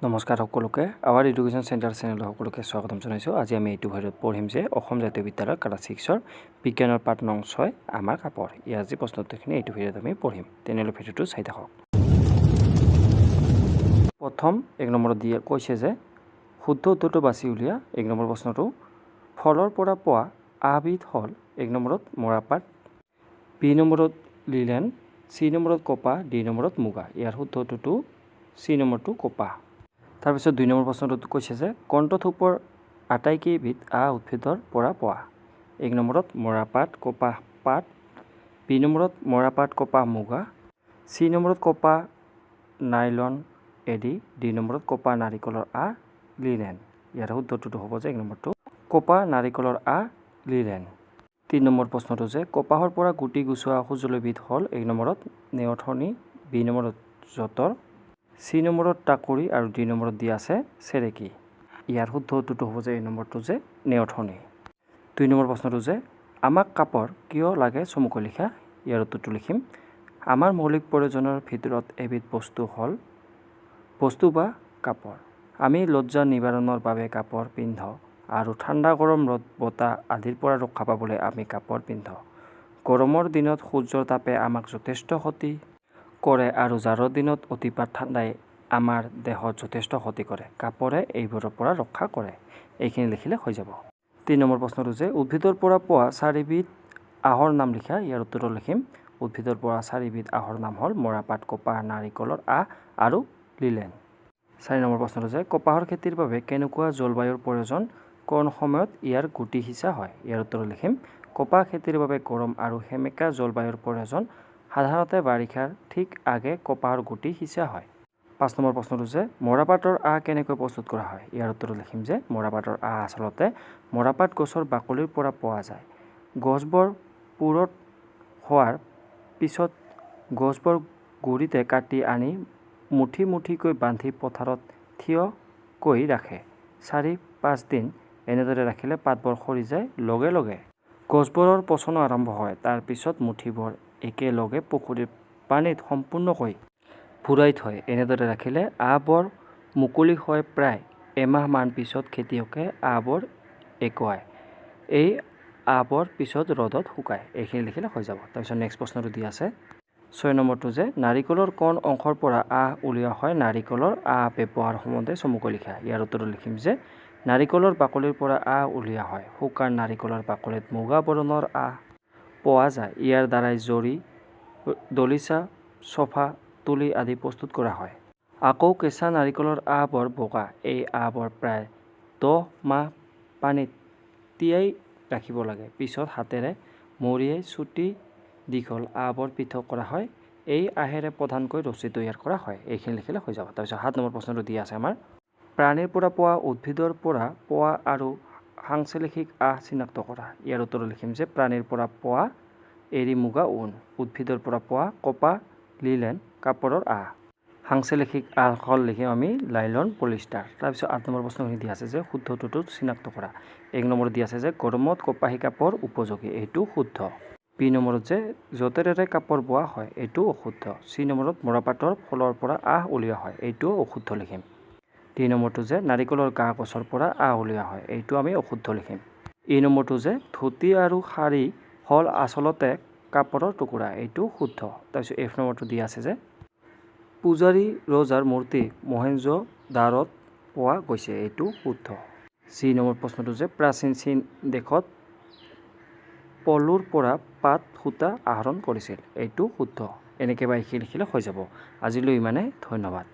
নমস্কাৰ সকলোকে hour education centre channel সকলোকে স্বাগতম জনাইছোঁ। আজি আমি এইটো ভিডিঅ'ত পঢ়িম যে অসম জাতীয় বিদ্যালয়ৰ ক্লাছ 6ৰ বিজ্ঞানৰ পাঠ নং 6 আমাৰ কাপৰ। ইয়াৰ আজি প্ৰশ্নোত্তৰখিনি এইটো ভিডিঅ'ত আমি পঢ়িম। তেনেহ'লে ভিডিঅ'টো চাই থাকক। প্ৰথম 1 নম্বৰত দিয়ে কৈছে যে শুদ্ধ উত্তৰটো বাছি উলিয়া। 1 নম্বৰ প্ৰশ্নটো ফলৰ পৰা পোৱা আবিধ হ'ল 1 নম্বৰত মৰাপাট, বি নম্বৰত লিলেন, চি নম্বৰত কপাহ, ডি নম্বৰত মুগা। ইয়াৰ শুদ্ধ উত্তৰটো চি নম্বৰটো কপাহ। তাৰপিছত 2 নম্বৰ প্ৰশ্নটোত কৈছে যে কণ্ঠথোপৰ আটাইকেইবিধ উদ্ভিদৰ পৰা পোৱা। 1 নম্বৰত মৰাপাট, কপাহ পাত, বি নম্বৰত মৰাপাট, কপাহ মুগা, চি নম্বৰত কপাহ নাইলন এডি, ডি নম্বৰত কপাহ নাৰিকলৰ লিলেন। ইয়াৰ শুদ্ধ উত্তৰটো হ'ব যে 1 নম্বৰটো কপাহ নাৰিকলৰ লিলেন। 3 নম্বৰ প্ৰশ্নটো যে কপাহৰ পৰা গুটি গুচোৱা সঁজুলিবিধ হ'ল 1 নম্বৰত নেওথনি, বি নম্বৰত যঁতৰ, চি নম্বৰত টাকুৰি আৰু ডি নম্বৰত দিয়া আছে চেৰেকী। ইয়াৰ শুদ্ধ উত্তৰটো হ'ব যে এই নম্বৰটো যে নেওথনি। 2 নম্বৰ প্ৰশ্নটো যে আমাক কাপৰ কিয় লাগে চমুকৈ লিখা। ইয়াৰ উত্তৰটো লিখিম আমাৰ মৌলিক প্ৰয়োজনৰ ভিতৰত এবিধ বস্তু হ'ল বস্তু বা কাপৰ। আমি লজ্জা নিবাৰণৰ বাবে কাপৰ পিন্ধো আৰু ঠাণ্ডা গৰম ৰ'দ বতাহ আদিৰ পৰা ৰক্ষা পাবলৈ আমি কাপৰ পিন্ধো। গৰমৰ দিনত সূৰ্যৰ তাপে আমাক যথেষ্ট ক্ষতি কৰে আৰু জাৰৰ দিনত অতিপাত ঠাণ্ডাই আমাৰ দেহত যথেষ্ট ক্ষতি কৰে। কাপৰে এইবোৰৰ পৰা ৰক্ষা কৰে। এইখিনি লিখিলে হৈ যাব। 3 নম্বৰ প্ৰশ্নটো যে উদ্ভিদৰ পৰা পোৱা 4বিধ আহৰ নাম লিখা। ইয়াৰ উত্তৰটো লিখিম উদ্ভিদৰ পৰা 4বিধ আহৰ নাম হ'ল মৰাপাট, কপাহ, নাৰিকলৰ আৰু লিলেন। 4 নম্বৰ প্ৰশ্নটো যে কপাহৰ খেতিৰ বাবে কেনেকুৱা জলবায়ুৰ প্ৰয়োজন, কোন সময়ত ইয়াৰ গুটি সিঁচা হয়। ইয়াৰ উত্তৰ লিখিম কপাহ খেতিৰ বাবে গৰম আৰু সেমেকা জলবায়ুৰ প্ৰয়োজন। সাধাৰণতে বাৰিষাৰ ঠিক আগে কপাহৰ গুটি সিঁচা হয়। 5 নম্বৰ প্ৰশ্নটো যে মৰাপাটৰ কেনেকৈ প্ৰস্তুত কৰা হয়। ইয়াৰ উত্তৰটো লিখিম যে মৰাপাটৰ আচলতে মৰাপাট গছৰ বাকলিৰ পৰা পোৱা যায়। গছবোৰ পুৰঠ হোৱাৰ পিছত গছবোৰ গুৰিতে কাটি আনি মুঠি মুঠিকৈ বান্ধি পথাৰত থিয়কৈ ৰাখে। 4-5 দিন এনেদৰে ৰাখিলে পাতবোৰ সৰি যায়। লগে লগে গছবোৰৰ পচনো আৰম্ভ হয়। তাৰ পিছত মুঠিবোৰ একেলগে পুখুৰীৰ পানীত সম্পূৰ্ণকৈ ভুৰাই থয়। এনেদৰে ৰাখিলে বোৰ মুকলি হৈ প্ৰায় এমাহ মান পিছত খেতিয়কে বোৰ একুৱায়। এই বোৰ পিছত ৰ'দত শুকায়। এইখিনি লিখিলে হৈ যাব। তাৰপিছত নেক্সট প্ৰশ্নটো দি আছে 6 নম্বৰটো যে নাৰিকলৰ কোন অংশৰ পৰা উলিওৱা হয়। নাৰিকলৰ ব্যৱহাৰ সম্বন্ধে চমুকৈ লিখা। ইয়াৰ উত্তৰটো লিখিম যে নাৰিকলৰ বাকলিৰ পৰা উলিওৱা হয়। শুকান নাৰিকলৰ বাকলিত মুগা বৰণৰ পোৱা যায়। ইয়াৰ দ্বাৰাই জৰি, দলিচা, চফা, তুলি আদি প্ৰস্তুত কৰা হয়। আকৌ কেঁচা নাৰিকলৰ বোৰ বগা। এই বোৰ প্ৰায় 10 মাহ পানীত তিয়াই ৰাখিব লাগে। পিছত হাতেৰে মৰিয়াই চুটি দীঘল বোৰ পৃথক কৰা হয়। এই আহেৰে প্ৰধানকৈ ৰছী তৈয়াৰ কৰা হয়। এইখিনি লিখিলে হৈ যাব। তাৰপিছত 7 নম্বৰ প্ৰশ্নটো দি আছে আমাৰ প্ৰাণীৰ পৰা পোৱা উদ্ভিদৰ পৰা পোৱা আৰু সাংশ্লেষিক চিনাক্ত কৰা। ইয়াৰ উত্তৰটো লিখিম যে প্ৰাণীৰ পৰা পোৱা এৰী মুগা ঊণ, উদ্ভিদৰ পৰা পোৱা কপাহ লিলেন, কাপোৰৰ সাংশ্লেষিক হ'ল লিখিম আমি লাইলন পলিষ্টাৰ। তাৰপিছত 8 নম্বৰ প্ৰশ্নখিনি দিয়া আছে যে শুদ্ধ উত্তৰটো চিনাক্ত কৰা। 1 নম্বৰত দিয়া আছে যে গৰমত কপাহী কাপোৰ উপযোগী। এইটো শুদ্ধ। বি নম্বৰত যে যঁতৰেৰে কাপোৰ বোৱা হয়। এইটো অশুদ্ধ। চি নম্বৰত মৰাপাটৰ ফলৰ পৰা উলিওৱা হয়। এইটো অশুদ্ধ লিখিম। ডি নম্বৰটো যে নাৰিকলৰ গছৰ পৰা উলিওৱা হয়। এইটো আমি অশুদ্ধ লিখিম। ই নম্বৰটো যে ধুতি আৰু শাৰী হ'ল আচলতে কাপোৰৰ টুকুৰা। এইটো শুদ্ধ। তাৰপিছত এফ নম্বৰটো দিয়া আছে যে পূজাৰী ৰজাৰ মূৰ্তি মহেঞ্জো-দাৰোত পোৱা গৈছে। এইটো শুদ্ধ। চি নম্বৰ প্ৰশ্নটো যে প্ৰাচীন চীন দেশত পলুৰ পৰা পাট সূতা আহৰণ কৰিছিল। এইটো শুদ্ধ। এনেকৈ বা এইখিনি লিখিলে হৈ যাব। আজিলৈ ইমানে। ধন্যবাদ।